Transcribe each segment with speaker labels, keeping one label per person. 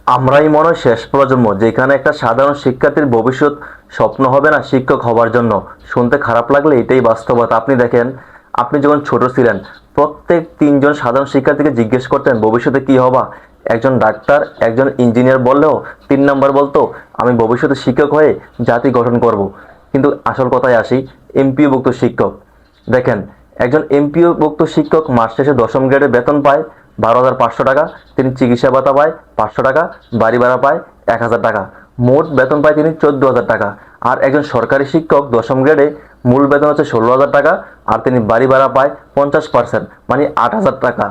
Speaker 1: আমরাই মনে হয় শেষ প্রজন্ম যেখানে একটা সাধারণ শিক্ষার্থীর ভবিষ্যৎ স্বপ্ন হবে না শিক্ষক হবার জন্য। শুনতে খারাপ লাগলে এটাই বাস্তবতা। আপনি দেখেন, আপনি যখন ছোট ছিলেন প্রত্যেক তিনজন সাধারণ শিক্ষার্থীকে জিজ্ঞেস করতেন ভবিষ্যতে কি হবা, একজন ডাক্তার একজন ইঞ্জিনিয়ার বললেও 3 নাম্বার বলতো আমি ভবিষ্যতে শিক্ষক হয়ে জাতি গঠন করব। কিন্তু আসল কথায় আসি, এমপিওভুক্ত শিক্ষক দেখেন, একজন এমপিওভুক্ত শিক্ষক মাস শেষে 10ম গ্রেডে বেতন পায় 12,500 টাকা, তিনি চিকিৎসা ভাতা পায় 500 টাকা, বাড়ি ভাড়া পায় 1,000 টাকা, মোট বেতন পায় তিনি 14,000 টাকা। আর একজন সরকারি শিক্ষক 10ম গ্রেডে মূল বেতন হচ্ছে 16,000 টাকা, আর তিনি বাড়ি ভাড়া পায় 50%, মানে 8,000 টাকা।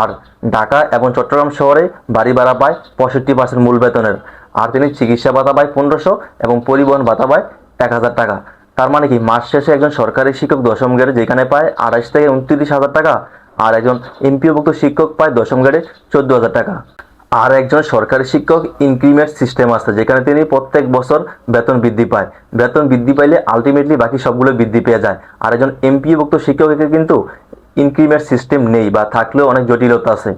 Speaker 1: আর ঢাকা এবং চট্টগ্রাম শহরে বাড়ি ভাড়া পায় 65% মূল বেতনের, আর তিনি চিকিৎসা ভাতা পায় 1500 এবং পরিবহন ভাতা পায় 1,000 টাকা। তার মানে কি মাস শেষে একজন সরকারি শিক্ষক 10ম গ্রেডে যেখানে পায় 28 থেকে 29 হাজার টাকা, আর একজন এমপিওভুক্ত শিক্ষক পায় 10ম গ্রেডে 14,000 টাকা। আর একজন সরকারি শিক্ষক ইনক্রিমেন্ট সিস্টেম আছে যেখানে তিনি প্রত্যেক বছর বেতন বৃদ্ধি পায়। বেতন বৃদ্ধি পাইলে আলটিমেটলি বাকি সবগুলো বৃদ্ধি পেয়ে যায়। আর একজন এমপিওভুক্ত শিক্ষকের কিন্তু ইনক্রিমেন্ট সিস্টেম নেই, বা থাকলেও অনেক জটিলতা আছে।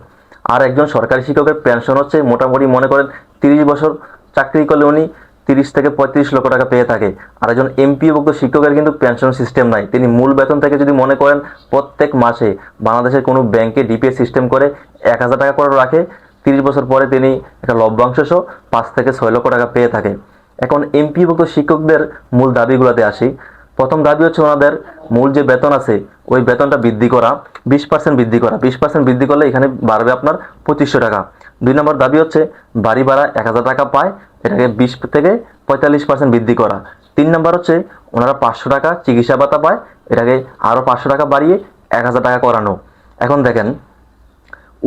Speaker 1: আর একজন সরকারি শিক্ষকের পেনশন হচ্ছে মোটামুটি মনে করেন 30 বছর চাকরি করলে উনি 30 থেকে 35 লক্ষ টাকা পেয়ে থাকে। আর একজন এমপিওভুক্ত শিক্ষকের কিন্তু পেনশন সিস্টেম নাই, তিনি মূল বেতন থেকে যদি মনে করেন প্রত্যেক মাসে বাংলাদেশের কোনো ব্যাংকে ডিপিএস সিস্টেম করে 1,000 টাকা করে রাখে, 30 বছর পরে তিনি একটা লভ্যাংশ সহ 5 থেকে 6 লক্ষ টাকা পেয়ে থাকে। এখন এমপিওভুক্ত শিক্ষকদের মূল দাবিগুলোতে আসি। প্রথম দাবি হচ্ছে ওনাদের মূল যে বেতন আছে ওই বেতনটা বৃদ্ধি করা, 20% বৃদ্ধি করা। 20% বৃদ্ধি করলে এখানে বাড়বে আপনার 2500 টাকা। 2 নম্বর দাবি হচ্ছে বাড়ি ভাড়া 1,000 টাকা পায়, এটাকে 20 থেকে 45% বৃদ্ধি করা। 3 নম্বর হচ্ছে ওনারা 500 টাকা চিকিৎসা ভাতা পায়, এটাকে আরও 500 টাকা বাড়িয়ে 1,000 টাকা করানো। এখন দেখেন,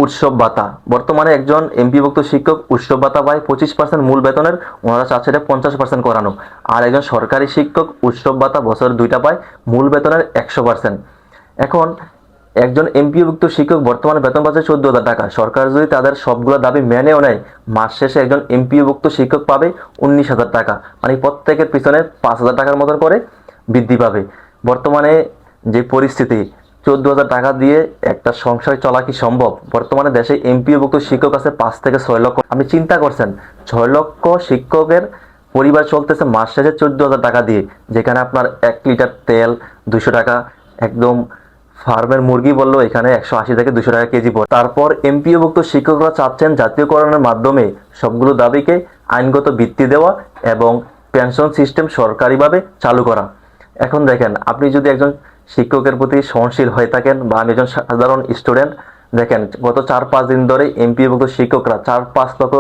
Speaker 1: উৎসব ভাতা বর্তমানে একজন এমপিভুক্ত শিক্ষক উৎসব ভাতা পায় 25% মূল বেতনের, ওনারা চাচ্ছে এটা 50% করানো। আর একজন সরকারি শিক্ষক উৎসব ভাতা বছর 2টা পায় মূল বেতনের 100%। এখন একজন এমপিওভুক্ত শিক্ষক বর্তমানে বেতন পাচ্ছে 14,000 টাকা। সরকার যদি তাদের সবগুলো দাবি মেনেও নেয়, মাস শেষে একজন এমপিওভুক্ত শিক্ষক পাবে 19,000 টাকা, মানে প্রত্যেকের পিছনে 5,000 টাকার মতন করে বৃদ্ধি পাবে। বর্তমানে যে পরিস্থিতি, 14,000 টাকা দিয়ে একটা সংসার চলা কি সম্ভব? বর্তমানে দেশে এমপিওভুক্ত শিক্ষক আছে 5 থেকে 6 লক্ষ। আপনি চিন্তা করছেন 6 লক্ষ শিক্ষকের পরিবার চলতেছে মাস শেষে 14,000 টাকা দিয়ে, যেখানে আপনার 1 লিটার তেল 200 টাকা, একদম ফার্মের মুরগি বললেও এখানে 180 থেকে 200 টাকা কেজি পড়ে। তারপর এমপিওভুক্ত শিক্ষকরা চাচ্ছেন জাতীয়করণের মাধ্যমে সবগুলো দাবিকে আইনগত ভিত্তি দেওয়া এবং পেনশন সিস্টেম সরকারিভাবে চালু করা। এখন দেখেন, আপনি যদি একজন শিক্ষকের প্রতি সহনশীল হয়ে থাকেন, বা আমি একজন সাধারণ স্টুডেন্ট, দেখেন গত 4-5 দিন ধরে এমপিওভুক্ত শিক্ষকরা 4-5 লক্ষ